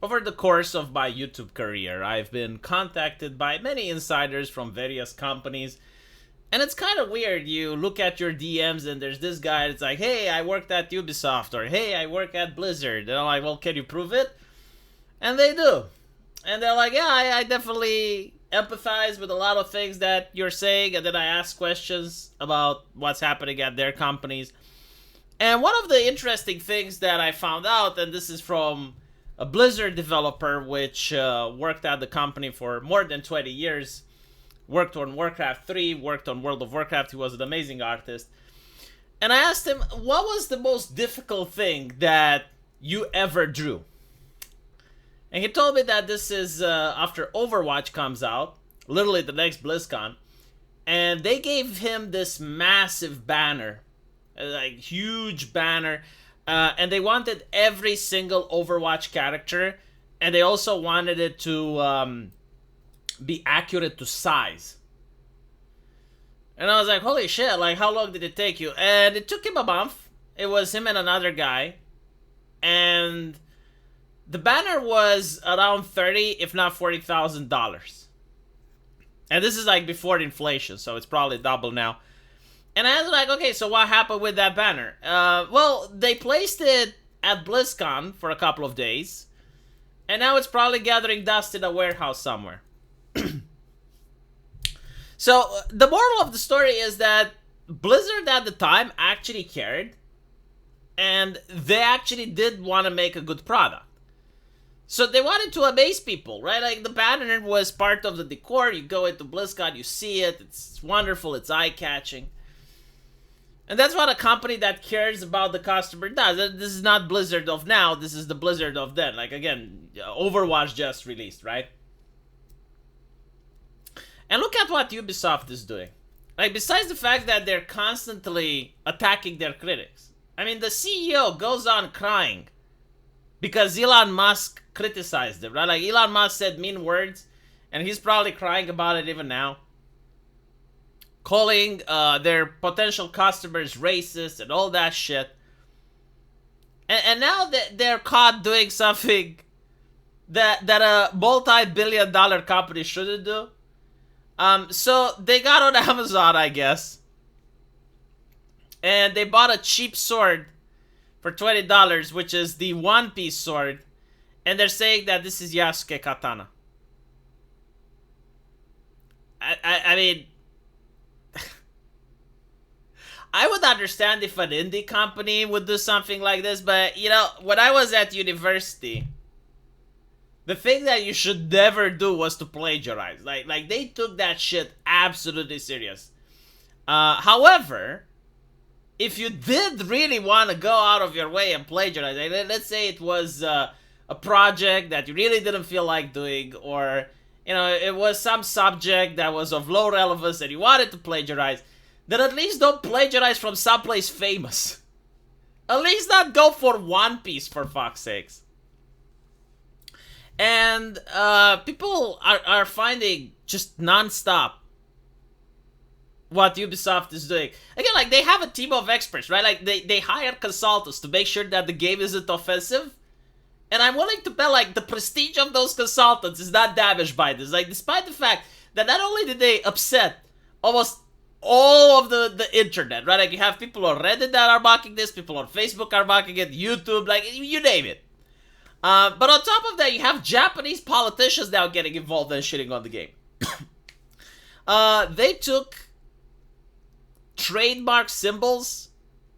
Over the course of my YouTube career, I've been contacted by many insiders from various companies. And it's kind of weird. You look at your DMs and there's this guy that's like, hey, I worked at Ubisoft, or hey, I work at Blizzard. And I'm like, well, can you prove it? And they do. And they're like, yeah, I definitely empathize with a lot of things that you're saying. And then I ask questions about what's happening at their companies. And one of the interesting things that I found out, and this is from a Blizzard developer which worked at the company for more than 20 years, worked on Warcraft 3, worked on World of Warcraft. He was an amazing artist. And I asked him, what was the most difficult thing that you ever drew? And he told me that this is after Overwatch comes out, literally the next BlizzCon, and they gave him this massive banner, like huge banner, and they wanted every single Overwatch character, and they also wanted it to be accurate to size. And I was like, holy shit, like how long did it take you? And it took him a month. It was him and another guy. And the banner was around $30,000, if not $40,000. And this is like before inflation, so it's probably double now. And I was like, okay, so what happened with that banner? Well, they placed it at BlizzCon for a couple of days. And now it's probably gathering dust in a warehouse somewhere. So, the moral of the story is that Blizzard at the time actually cared. And they actually did want to make a good product. So they wanted to amaze people, right? Like the banner was part of the decor. You go into BlizzCon, you see it. It's wonderful. It's eye-catching. And that's what a company that cares about the customer does. This is not Blizzard of now. This is the Blizzard of then. Like, again, Overwatch just released, right? And look at what Ubisoft is doing. Like, besides the fact that they're constantly attacking their critics. I mean, the CEO goes on crying because Elon Musk criticized him, right? Like, Elon Musk said mean words, and he's probably crying about it even now. Calling their potential customers racist and all that shit. And now that they're caught doing something that a multi-billion-dollar company shouldn't do. So they got on Amazon, I guess. And they bought a cheap sword for $20, which is the One Piece sword. And they're saying that this is Yasuke Katana. I mean, I would understand if an indie company would do something like this, but, you know, when I was at university, the thing that you should never do was to plagiarize. Like they took that shit absolutely serious. However, if you did really want to go out of your way and plagiarize, like, let's say it was a project that you really didn't feel like doing, or, you know, it was some subject that was of low relevance and you wanted to plagiarize, then at least don't plagiarize from someplace famous. At least not go for One Piece, for fuck's sakes. And people are finding just non-stop what Ubisoft is doing. Again, like, they have a team of experts, right? Like, they hire consultants to make sure that the game isn't offensive. And I'm willing to bet, like, the prestige of those consultants is not damaged by this. Like, despite the fact that not only did they upset almost all of the internet, right? Like, you have people on Reddit that are mocking this, people on Facebook are mocking it, YouTube, like, you name it. But on top of that, you have Japanese politicians now getting involved and shitting on the game. They took trademark symbols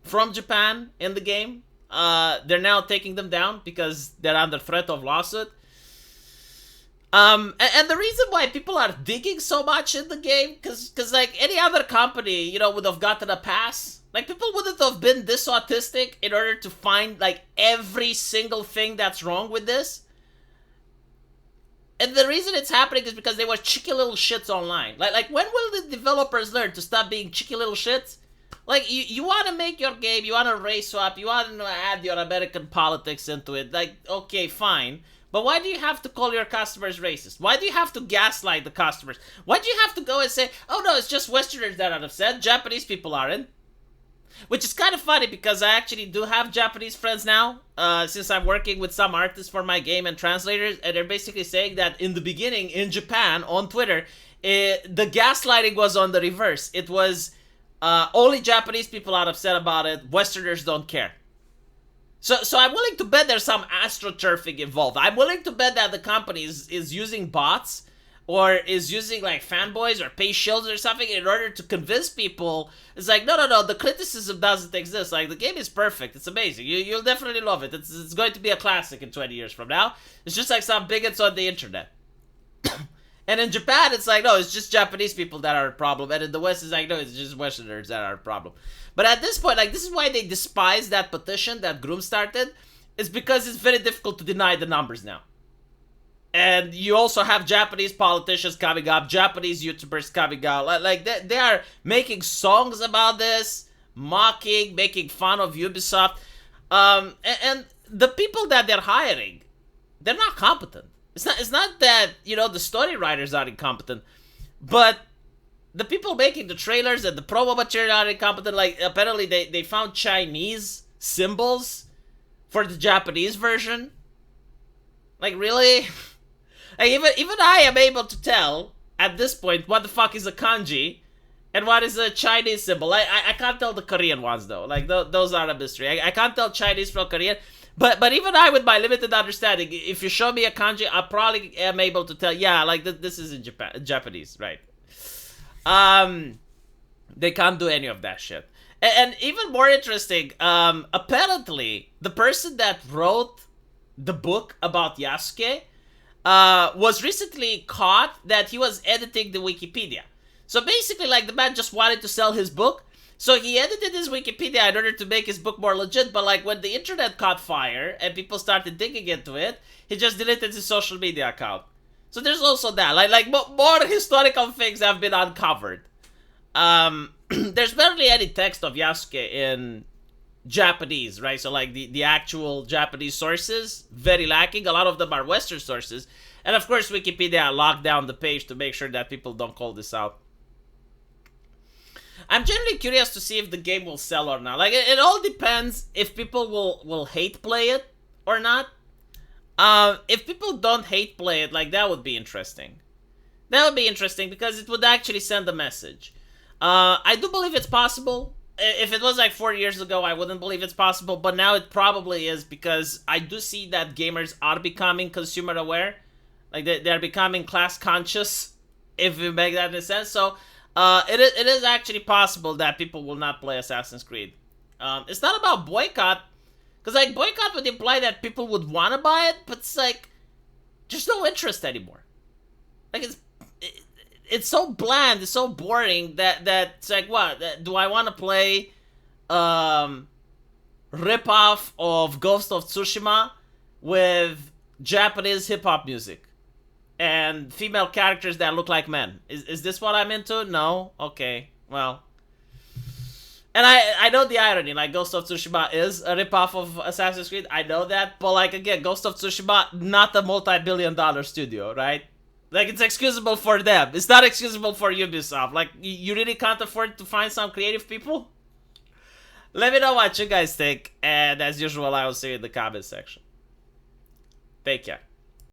from Japan in the game. They're now taking them down because they're under threat of lawsuit. And the reason why people are digging so much in the game, because like any other company, you know, would have gotten a pass. Like, people wouldn't have been this autistic in order to find, like, every single thing that's wrong with this. And the reason it's happening is because they were cheeky little shits online. Like when will the developers learn to stop being cheeky little shits? Like, you want to make your game, you want to race swap, you want to add your American politics into it. Like, okay, fine. But why do you have to call your customers racist? Why do you have to gaslight the customers? Why do you have to go and say, oh no, it's just Westerners that are upset, Japanese people aren't? Which is kind of funny because I actually do have Japanese friends now, since I'm working with some artists for my game and translators, and they're basically saying that in the beginning in Japan on Twitter, the gaslighting was on the reverse. It was only Japanese people are upset about it. Westerners don't care. So I'm willing to bet there's some astroturfing involved. I'm willing to bet that the company is using bots or is using like fanboys or pay shields or something in order to convince people. It's like, no, the criticism doesn't exist. Like, the game is perfect. It's amazing. You'll definitely love it. It's going to be a classic in 20 years from now. It's just like some bigots on the internet. And in Japan, it's like, no, it's just Japanese people that are a problem. And in the West, it's like, no, it's just Westerners that are a problem. But at this point, like, this is why they despise that petition that Groom started. It's because it's very difficult to deny the numbers now. And you also have Japanese politicians coming up, Japanese YouTubers coming out. Like they are making songs about this, mocking, making fun of Ubisoft. And the people that they're hiring, they're not competent. It's not that, you know, the story writers are incompetent, but the people making the trailers and the promo material are incompetent. Like, apparently they found Chinese symbols for the Japanese version. Like, really? Like, even I am able to tell at this point what the fuck is a kanji and what is a Chinese symbol. I can't tell the Korean ones though. Like, those are a mystery. I can't tell Chinese from Korean. But even I, with my limited understanding, if you show me a kanji, I probably am able to tell, yeah, like, this is in Japanese, right? They can't do any of that shit. And even more interesting, apparently, the person that wrote the book about Yasuke was recently caught that he was editing the Wikipedia. So basically, like, the man just wanted to sell his book. So he edited his Wikipedia in order to make his book more legit, but like when the internet caught fire and people started digging into it, he just deleted his social media account. So there's also that. Like more historical things have been uncovered. There's barely any text of Yasuke in Japanese, right? So like the actual Japanese sources, very lacking. A lot of them are Western sources. And of course Wikipedia locked down the page to make sure that people don't call this out. I'm generally curious to see if the game will sell or not. Like, it all depends if people will hate play it or not. If people don't hate play it, like, that would be interesting. That would be interesting because it would actually send a message. I do believe it's possible. If it was like 4 years ago, I wouldn't believe it's possible. But now it probably is because I do see that gamers are becoming consumer aware. Like, they're becoming class conscious, if you make that in sense. So, it is actually possible that people will not play Assassin's Creed. It's not about boycott, because like boycott would imply that people would want to buy it, but it's like there's no interest anymore. Like it's so bland, it's so boring that it's like, what do I want to play? Rip-off of Ghost of Tsushima with Japanese hip-hop music and female characters that look like men. Is this what I'm into? No? Okay. Well. And I know the irony. Like, Ghost of Tsushima is a ripoff of Assassin's Creed. I know that. But, like, again, Ghost of Tsushima, not a multi-billion-dollar studio, right? Like, it's excusable for them. It's not excusable for Ubisoft. Like, you really can't afford to find some creative people? Let me know what you guys think. And as usual, I will see you in the comment section. Take care.